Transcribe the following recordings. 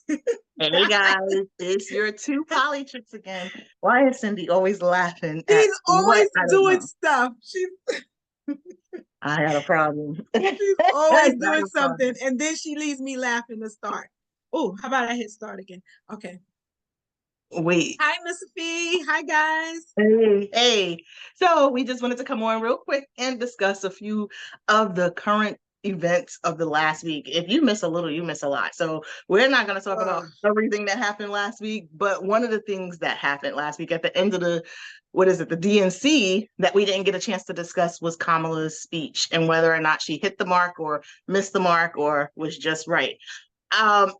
Hey guys, it's your two poly chicks again. Why is Cindy always laughing at She's what? always I don't doing know. stuff. I had a problem. She's I always got doing a something, problem. and then she leaves me laughing to start. Oh, how about I hit start again? Okay. Wait. Hi, Miss Fee. Hi, guys. Hey. So we just wanted to come on real quick and discuss a few of the current events of the last week. If you miss a little, you miss a lot. So we're not going to talk about Ugh. everything that happened last week, but one of the things that happened last week at the end of the, what is it, the DNC that we didn't get a chance to discuss was Kamala's speech and whether or not she hit the mark or missed the mark or was just right. I'm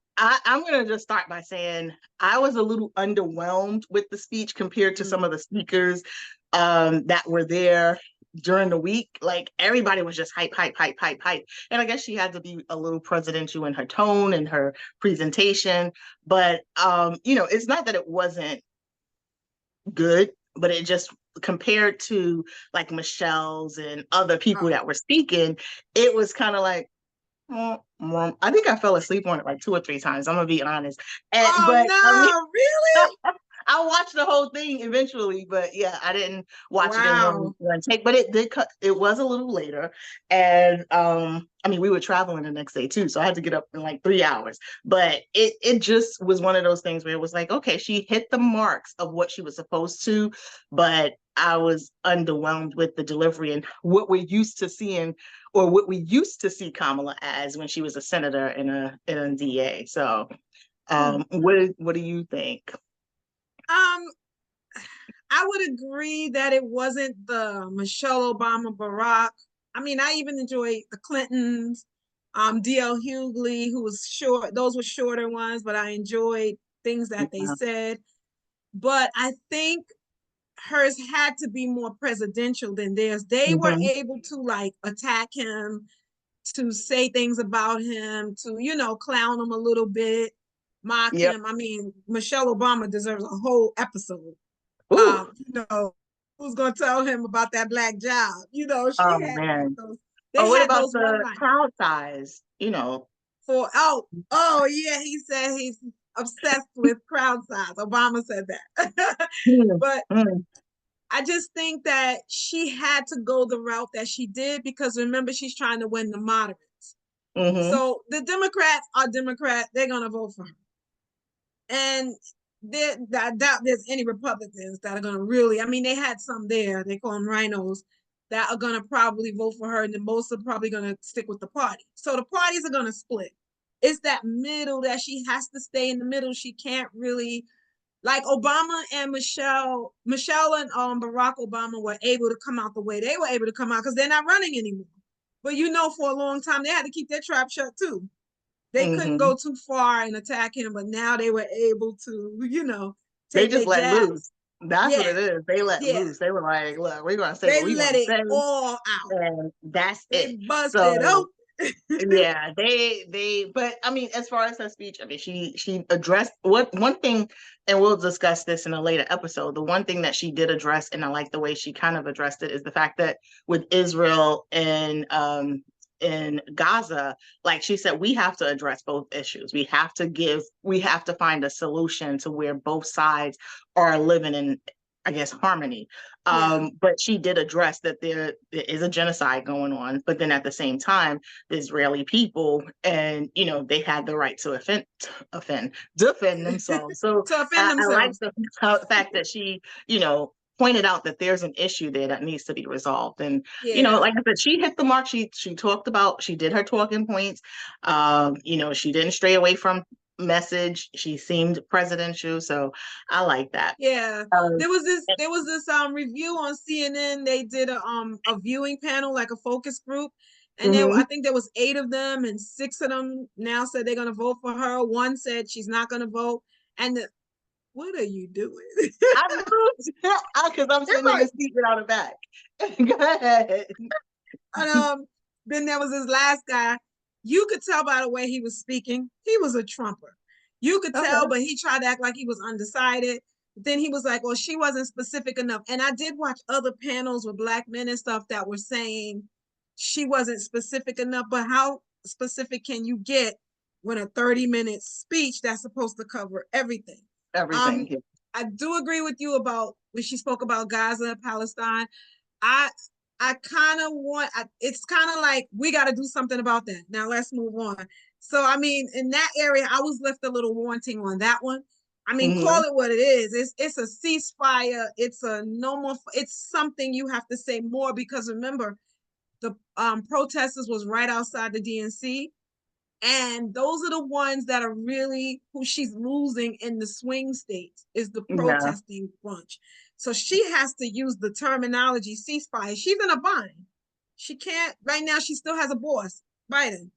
going to just start by saying I was a little underwhelmed with the speech compared to some Mm. of the speakers that were there during the week. Like everybody was just hype, hype, hype, hype, hype. And I guess she had to be a little presidential in her tone and her presentation. But, it's not that it wasn't good, but it just compared to like Michelle's and other people Oh. that were speaking, it was kind of like, I think I fell asleep on it like two or three times. I'm gonna be honest, Oh but I mean, no, really? I watched the whole thing eventually, but yeah, I didn't watch it in one Wow. one take. But it did cut. It was a little later, and I mean, we were traveling the next day too, so I had to get up in like 3 hours. But it just was one of those things where it was like, okay, she hit the marks of what she was supposed to, but I was underwhelmed with the delivery and what we're used to seeing, or what we used to see Kamala as when she was a senator and a DA. So, Mm. what do you think? Um, I would agree that it wasn't the Michelle Obama, Barack. I mean, I even enjoyed the Clintons, DL Hughley, who was short. Those were shorter ones, but I enjoyed things that they Yeah. said. But I think hers had to be more presidential than theirs. They were Mm-hmm. able to like attack him, to say things about him, to, clown him a little bit, mock Yep. him. I mean, Michelle Obama deserves a whole episode. Ooh. Who's gonna tell him about that black job? Oh She had like man. those, Oh, they what had about those one the line crowd size? for oh yeah, he said he's obsessed with crowd size. Obama said that. Mm, But mm, I just think that she had to go the route that she did because remember, she's trying to win the moderates. mm-hmm. So the Democrats are Democrat, they're gonna vote for her. And I doubt there's any Republicans that are gonna really, I mean, they had some there, they call them rhinos, that are gonna probably vote for her, and then most are probably gonna stick with the party. So the parties are gonna split. It's that middle that she has to stay in the middle. She can't really, like Obama and Michelle and Barack Obama were able to come out the way they were able to come out because they're not running anymore. But for a long time they had to keep their trap shut too. They couldn't Mm-hmm. go too far and attack him, but now they were able to, They take just their let loose. jabs. That's what Yeah, it is. They let yeah. loose. They were like, look, we're gonna say They what we want let to it say, all out. and that's They it. busted So open. yeah, but I mean, as far as her speech, I mean, she addressed what one thing, and we'll discuss this in a later episode. The one thing that she did address, and I like the way she kind of addressed it, is the fact that with Israel and in Gaza, like she said, we have to address both issues. We have to find a solution to where both sides are living in, I guess, harmony. Yeah, But she did address that there is a genocide going on, but then at the same time, the Israeli people, and they had the right to defend themselves. So to offend I like themselves. the fact that she, pointed out that there's an issue there that needs to be resolved. And Yeah, like I said, she hit the mark. She did her talking points. She didn't stray away from message. She seemed presidential, so I like that. yeah. Um, There was this review on CNN. They did a viewing panel, like a focus group, and I mhm. think there was 8 of them, and 6 of them now said they're gonna vote for her. One said she's not gonna vote. And what are you doing? I moved because I'm It's sitting in the like, seat without a back. Go ahead. and then there was this last guy. You could tell by the way he was speaking, he was a Trumper. You could tell, Okay. but he tried to act like he was undecided. Then he was like, well, she wasn't specific enough. And I did watch other panels with black men and stuff that were saying she wasn't specific enough. But how specific can you get when a 30-minute speech that's supposed to cover everything. Everything. Yeah. I do agree with you about when she spoke about Gaza, Palestine. I kind of want, it's kind of like we got to do something about that. Now let's move on. So, I mean, in that area, I was left a little wanting on that one. I mean, call it what it is. It's a ceasefire. It's a no more. It's something you have to say more, because remember, the protesters was right outside the DNC. And those are the ones that are really who she's losing in the swing states, is the protesting bunch. So she has to use the terminology ceasefire. She's in a bind. She can't, right now, she still has a boss, Biden.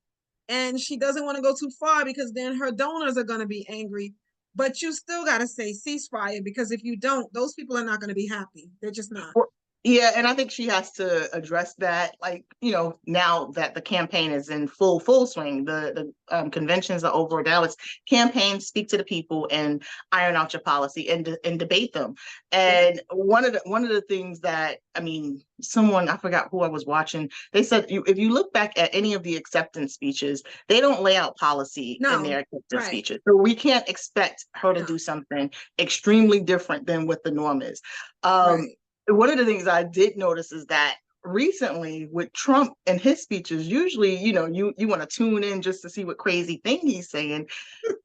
And she doesn't want to go too far because then her donors are going to be angry. But you still got to say ceasefire, because if you don't, those people are not going to be happy. They're just not. Yeah, and I think she has to address that, like, you know, now that the campaign is in full swing, the conventions are over. Now it's campaign, speak to the people and iron out your policy and debate them. And one of the things that, I mean, I forgot who I was watching, they said if you look back at any of the acceptance speeches, they don't lay out policy in their acceptance speeches. So we can't expect her to do something extremely different than what the norm is. One of the things I did notice is that recently with Trump and his speeches, usually, you know, you want to tune in just to see what crazy thing he's saying.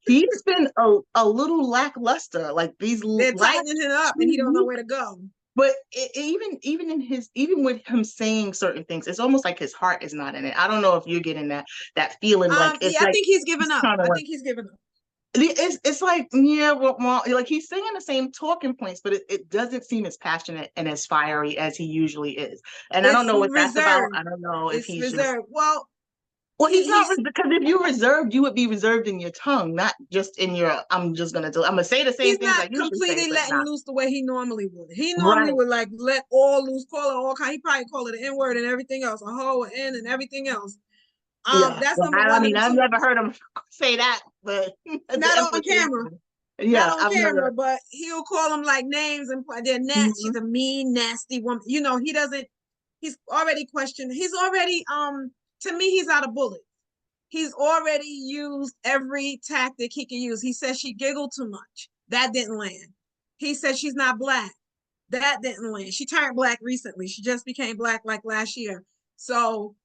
He's been a little lackluster, like they're tightening it up and he don't know where to go. But even with him saying certain things, it's almost like his heart is not in it. I don't know if you're getting that feeling. Like I think he's given up. I think he's given up. It's like, yeah, well, like he's saying the same talking points, but it doesn't seem as passionate and as fiery as he usually is. And I don't know what that's about. I don't know if he's reserved. Well, he's not, because if you're reserved, you would be reserved in your tongue, not just in your, I'm gonna say the same things. He's not completely letting loose the way he normally would. He normally would like let all loose, call it all kind. He probably call it an N-word and everything else, a hoe, an N and everything else. That's number one. I mean, I've never heard him say that, but not on camera. Yeah, not on camera, but he'll call them like names and they're nasty. She's a mean, nasty woman. You know, he's already questioned. He's already, to me, he's out of bullets. He's already used every tactic he can use. He says she giggled too much. That didn't land. He said she's not black. That didn't land. She turned black recently. She just became black like last year. So,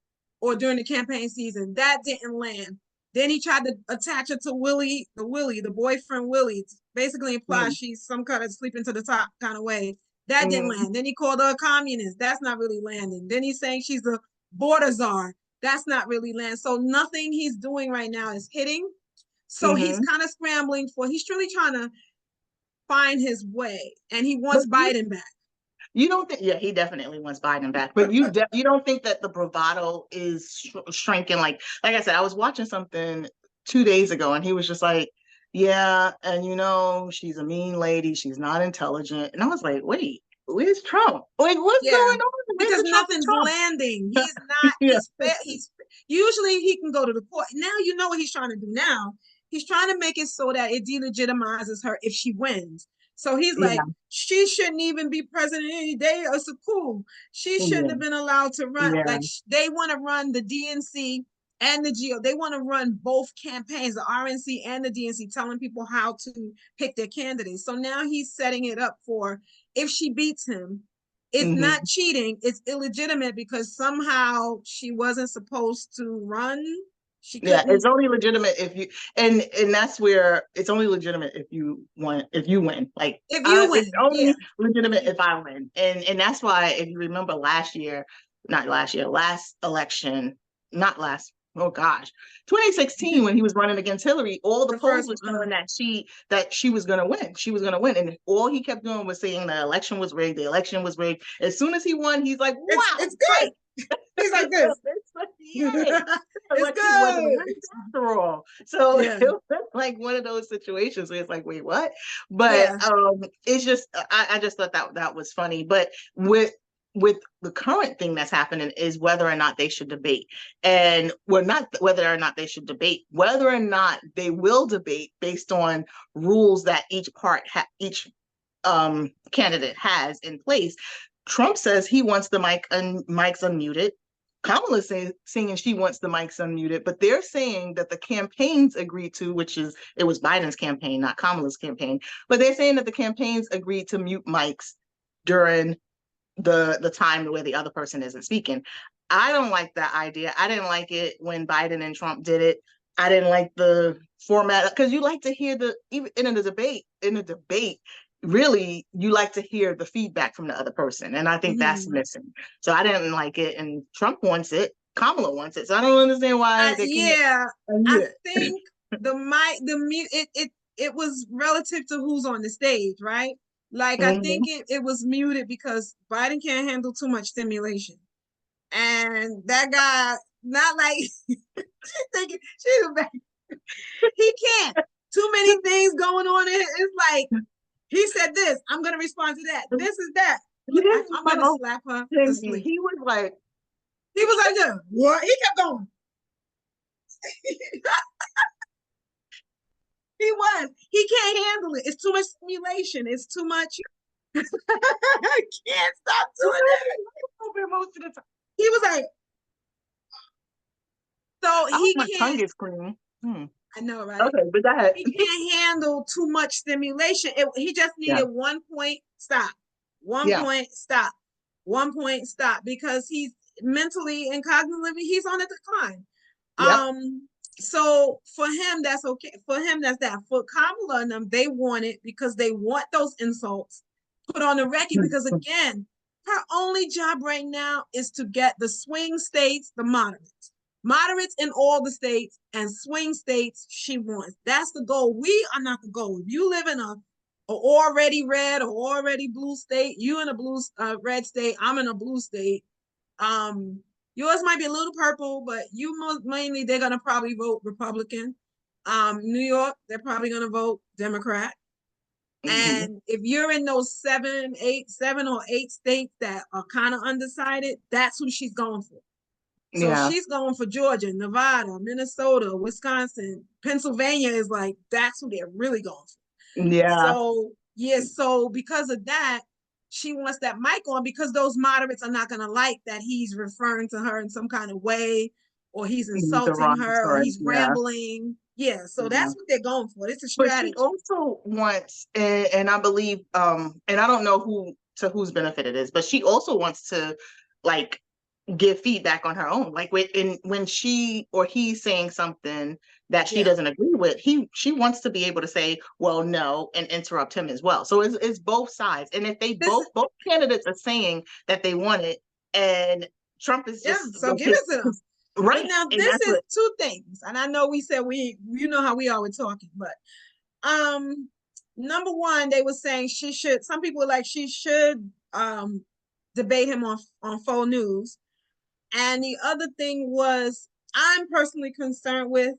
or during the campaign season, that didn't land. Then he tried to attach her to Willie, the boyfriend Willie. Basically implies she's some kind of sleeping to the top kind of way. That didn't land. Then he called her a communist. That's not really landing. Then he's saying she's the border czar. That's not really landing. So nothing he's doing right now is hitting. So he's kind of scrambling he's really trying to find his way, and he wants Biden back. You don't think? Yeah, he definitely wants Biden back. But you don't think that the bravado is shrinking? Like I said, I was watching something 2 days ago, and he was just like, "Yeah, and you know, she's a mean lady. She's not intelligent." And I was like, "Wait, where's Trump? Like, what's going on?" Because nothing's landing. He's not. He's usually he can go to the court. Now you know what he's trying to do. Now he's trying to make it so that it delegitimizes her if she wins. So he's like, she shouldn't even be president any day. It's a coup. She shouldn't have been allowed to run. Like they want to run the DNC and the GO. They want to run both campaigns, the RNC and the DNC, telling people how to pick their candidates. So now he's setting it up for if she beats him, it's not cheating. It's illegitimate because somehow she wasn't supposed to run. It's only legitimate if you, and that's where it's only legitimate if you win. Like if you win, it's only legitimate if I win. And that's why, if you remember last election, 2016, when he was running against Hillary, all the polls were showing that she was going to win. She was going to win. And all he kept doing was saying the election was rigged. The election was rigged. As soon as he won, he's like, wow, it's good. He's like this. It's good. After all. So it was like one of those situations where it's like, wait, what? But it's just, I just thought that was funny. But with the current thing that's happening is whether or not they should debate. And not whether or not they should debate, whether or not they will debate based on rules that each candidate has in place. Trump says he wants the mics unmuted. Kamala's saying she wants the mics unmuted, but they're saying that the campaigns agreed to, it was Biden's campaign, not Kamala's campaign, but they're saying that the campaigns agreed to mute mics during the time where the other person isn't speaking. I don't like that idea. I didn't like it when Biden and Trump did it. I didn't like the format, because you like to hear even in a debate, really, you like to hear the feedback from the other person. And I think that's missing. So I didn't like it. And Trump wants it. Kamala wants it. So I don't understand why they can't. Yeah, I think it was relative to who's on the stage, right? Like, I think it was muted because Biden can't handle too much stimulation. And that guy, not like thinking he can't. Too many things going on in it. It's like, he said this, I'm gonna respond to that. This is that. I'm gonna slap her to sleep. He was like, what? He kept going. He can't handle it. It's too much stimulation. It's too much. I can't stop doing it. Most of the time. He was like, so he my can't. tongue is clean. I know, right? Okay, but go ahead. He can't handle too much stimulation. He just needed 1 point stop. 1 point stop. 1 point stop, because he's mentally and cognitively, he's on a decline. So for him, that's okay. For him, that's that. For Kamala and them, they want it because they want those insults put on the record, because again, her only job right now is to get the swing states, the moderates in all the states, and swing states she wants. That's the goal. We are not the goal. If you live in a already red or already blue state, you in a blue red state, I'm in a blue state. Yours might be a little purple, but mainly they're gonna probably vote Republican. New York, they're probably gonna vote Democrat. And if you're in those 7 or 8 states that are kind of undecided, that's who she's going for. So she's going for Georgia, Nevada, Minnesota, Wisconsin, Pennsylvania is like, that's who they're really going for. So because of that, she wants that mic on, because those moderates are not going to like that he's referring to her in some kind of way, or he's insulting her, or he's rambling. So that's what they're going for. It's a strategy. But she also wants, and I believe, and I don't know whose benefit it is, but she also wants to like give feedback on her own. Like when she or he's saying something that she doesn't agree with, she wants to be able to say, well, no, and interrupt him as well. So it's both sides. And if they both candidates are saying that they want it, and Trump is just so give it to them. Right. Now, this is 2 things. And I know we said you know how we are with talking, but number one, they were saying some people were like, she should debate him on Faux News. And the other thing was, I'm personally concerned with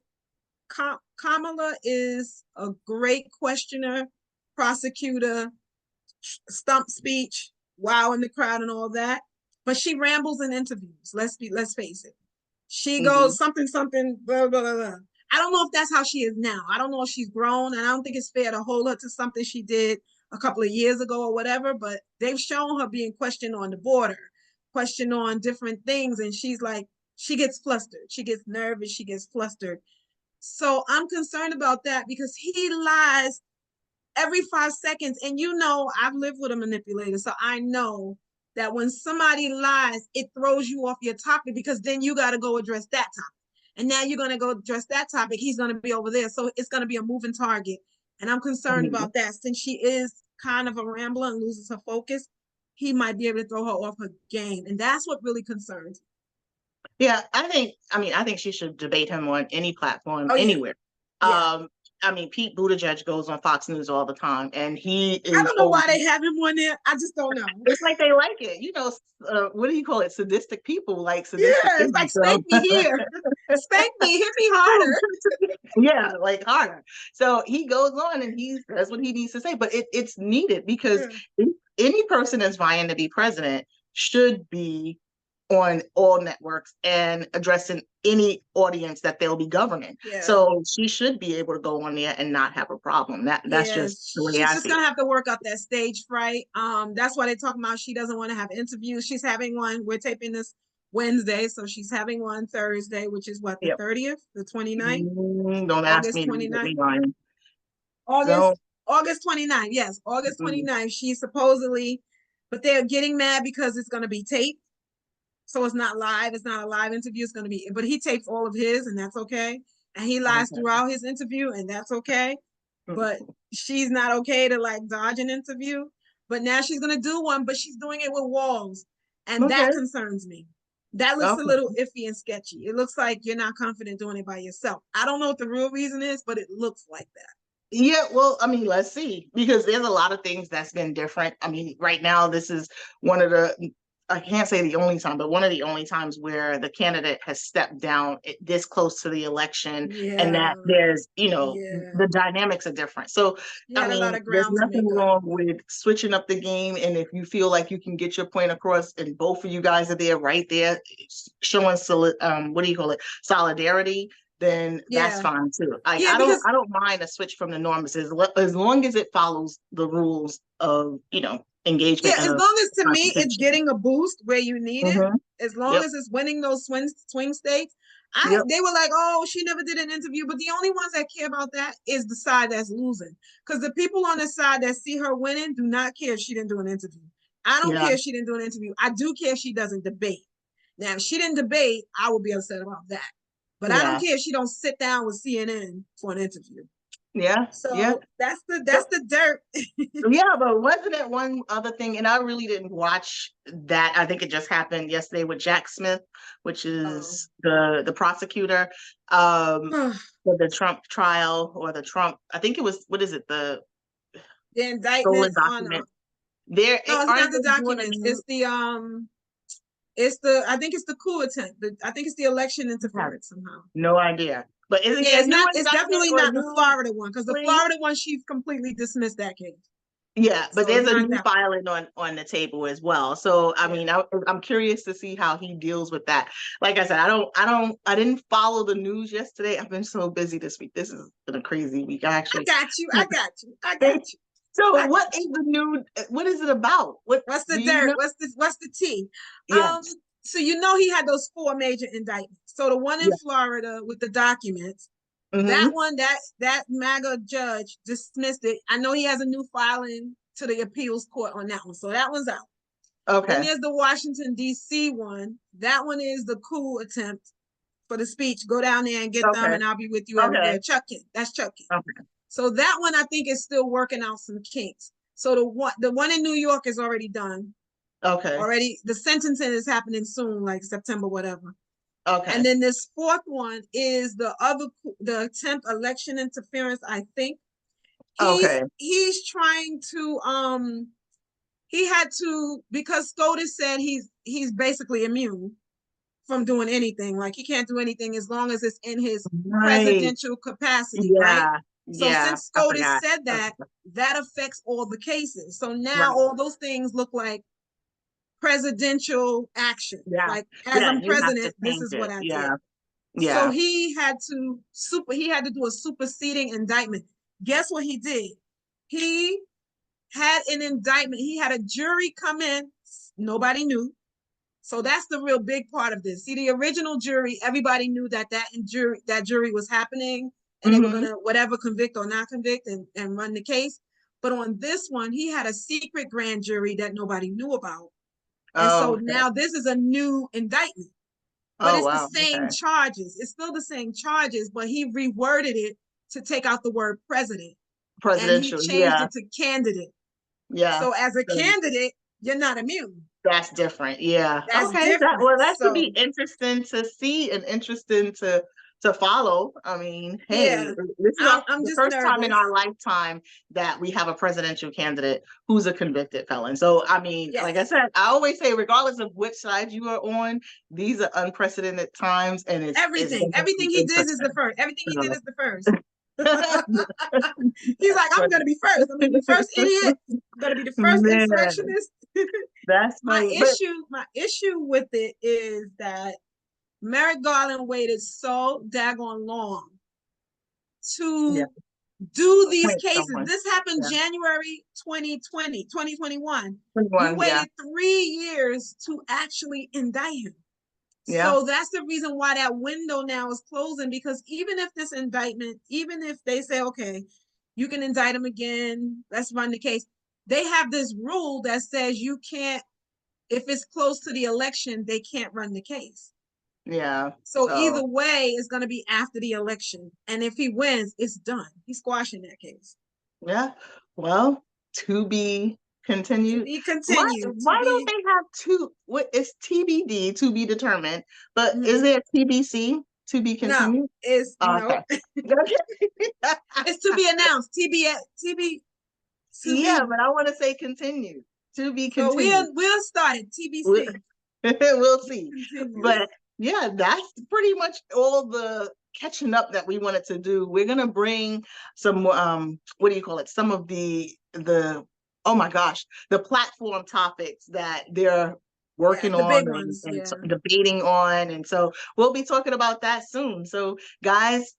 Kamala is a great questioner, prosecutor, stump speech, wow in the crowd and all that. But she rambles in interviews. Let's face it. She goes something, blah, blah, blah, blah. I don't know if that's how she is now. I don't know if she's grown, and I don't think it's fair to hold her to something she did a couple of years ago or whatever, but they've shown her being questioned on the border, questioned on different things, and she's like, she gets flustered. She gets nervous. She gets flustered. So I'm concerned about that, because he lies every 5 seconds. And I've lived with a manipulator, so I know that when somebody lies, it throws you off your topic, because then you got to go address that topic. And now you're going to go address that topic. He's going to be over there. So it's going to be a moving target. And I'm concerned about that. Since she is kind of a rambler and loses her focus, he might be able to throw her off her game. And that's what really concerns me. Yeah, I think she should debate him on any platform, anywhere. Pete Buttigieg goes on Fox News all the time, and he is. I don't know why they have him on there. I just don't know. It's like they like it. What do you call it? Sadistic people like sadistic. Yeah, it's like, spank me here. Spank me, hit me harder. Like harder. So he goes on and that's what he needs to say. But it's needed, because any person that's vying to be president should be on all networks and addressing any audience that they'll be governing. So she should be able to go on there and not have a problem. That's just the way she's just gonna have to work out that stage fright. That's why they talk about she doesn't want to have interviews. She's having one. We're taping this Wednesday, so she's having one Thursday, which is what, the Yep. 30th, the 29th, Don't ask August me to get 29th, me lying. August Don't. August 29th. Yes, August Mhm. 29th. She's supposedly, but they're getting mad because it's going to be taped. So it's not live. It's not a live interview. It's going to be, but he tapes all of his, and that's okay. And he lies Okay. throughout his interview, and that's okay. But she's not okay to like dodge an interview. But now she's going to do one, but she's doing it with walls. And Okay. that concerns me. That looks a Okay. little iffy and sketchy. It looks like you're not confident doing it by yourself. I don't know what the real reason is, but it looks like that. Yeah, well, I mean, let's see, because there's a lot of things that's been different. I mean, right now, this is one of the, I can't say the only time, but one of the only times where the candidate has stepped down this close to the election, and that Yeah. there's, Yeah. the dynamics are different. So, She I had a lot mean, of there's ground to nothing make up. wrong with switching up the game. And if you feel like you can get your point across and both of you guys are there, right there, showing, what do you call it, solidarity, then that's Yeah. fine too. Like, Yeah, because I don't mind a switch from the norms as long as it follows the rules of, engagement yeah, in as a long as to me it's constitution. getting a boost where you need it, Hmm. as long Yep. as it's winning those swing states. Yep. They were like, oh, she never did an interview, but the only ones that care about that is the side that's losing. Because the people on the side that see her winning do not care if she didn't do an interview. I don't Yeah. care if she didn't do an interview. I do care if she doesn't debate. Now, if she didn't debate, I would be upset about that. But I don't Yeah. care if she don't sit down with CNN for an interview. Yeah. Yeah. So that's the dirt. Yeah, but wasn't it one other thing? And I really didn't watch that. I think it just happened yesterday with Jack Smith, which is the prosecutor for the Trump trial, or the Trump. I think it was, what is it? The The stolen indictments on document. There no, it's not aren't the they doing a documents. new? It's the I think it's the coup attempt. I think it's the election I have interference somehow. no idea. But isn't Yeah, there a new it's indictment definitely or a not the new Florida one, because the plea? Florida one, she's completely dismissed that case. Yeah, but So it's there's a not new that one. filing on the table as well. So I Yeah. mean, I'm curious to see how he deals with that. Like I said, I didn't follow the news yesterday. I've been so busy this week. This has been a crazy week, I actually. got you. I got you. I got you. So what is the new? What is it about? What What's do the you dirt? know? What's the tea? Yes. So he had those 4 major indictments. So the one in Yeah. Florida with the documents, that Mm-hmm. one, that MAGA judge dismissed it. I know he has a new filing to the appeals court on that one. So that one's out. Then Okay. there's the Washington, D.C. one. That one is the coup attempt for the speech. Go down there and get them, Okay. and I'll be with you Okay. everywhere. Chucking. That's Chucking. Okay. So that one I think is still working out some kinks. So the one in New York is already done. Okay. Already, the sentencing is happening soon, like September, whatever. Okay. And then this 4th one is the attempt election interference, I think. Okay. He's trying to he had to, because SCOTUS said he's basically immune from doing anything. Like he can't do anything as long as it's in his Right. presidential capacity, right? Yeah. So Yeah. since I SCOTUS forgot. said that, that affects all the cases. So now Right. all those things look like presidential action. Yeah. Like, as Yeah. I'm You have to president, this change is what it. I did. Yeah. So Yeah. he had to do a superseding indictment. Guess what he did? He had an indictment. He had a jury come in. Nobody knew. So that's the real big part of this. See, the original jury, everybody knew that jury was happening, and they were Mm-hmm. gonna whatever convict or not convict and run the case. But on this one, he had a secret grand jury that nobody knew about. And Oh, so okay. now this is a new indictment. But Oh, it's the wow. same Okay. charges. It's still the same charges, but he reworded it to take out the word president, and he Presidential. changed Yeah. it to candidate. Yeah. So as a So candidate, you're not immune. that's different. Yeah. That's Okay. different. That should be So interesting to see and interesting to follow. I mean, hey, yeah, this is I'm the just first time in nervous. our lifetime that we have a presidential candidate who's a convicted felon. So, I mean, like I Yes. said, I always say, regardless of which side you are on, these are unprecedented times, and it's Everything definitely he did is the interesting. first. Everything he did So, is the first. He's like, I'm gonna be first. I'm gonna be first idiot. I'm gonna be the first man, insurrectionist. that's my funny. But issue with it is that Merrick Garland waited so daggone long yeah, to do these appoint cases. someone. This happened Yeah. January 2021. You 21, yeah. waited 3 years to actually indict him. Yeah. So that's the reason why that window now is closing, because even if this indictment, even if they say, okay, you can indict him again, let's run the case, they have this rule that says you can't, if it's close to the election, they can't run the case. Yeah. So either way, it's going to be after the election. And if he wins, it's done. He's squashing that case. Yeah. Well, to be continued. Be continued. Why don't they have two? What is TBD, to be determined? But Mhm. is there TBC, to be No, continued? it's Okay. it's to be announced. TB. Yeah, but I want to say continued. To be So continued. we'll start it. TBC. We'll see. Continue. But yeah, that's pretty much all the catching up that we wanted to do. We're gonna bring some what do you call it? Some of the oh my gosh, the platform topics that they're working the big on ones, and yeah. debating on. And so we'll be talking about that soon. So guys,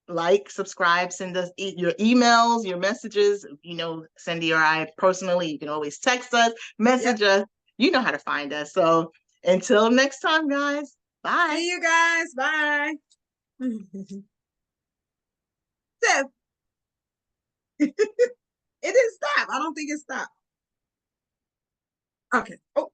like, subscribe, send us your emails, your messages. You know, Cindy or I personally, you can always text us, message us. You know how to find us. So until next time, guys. Bye. See you guys. Bye. Steph. It didn't stop. I don't think it stopped. Okay. Oh.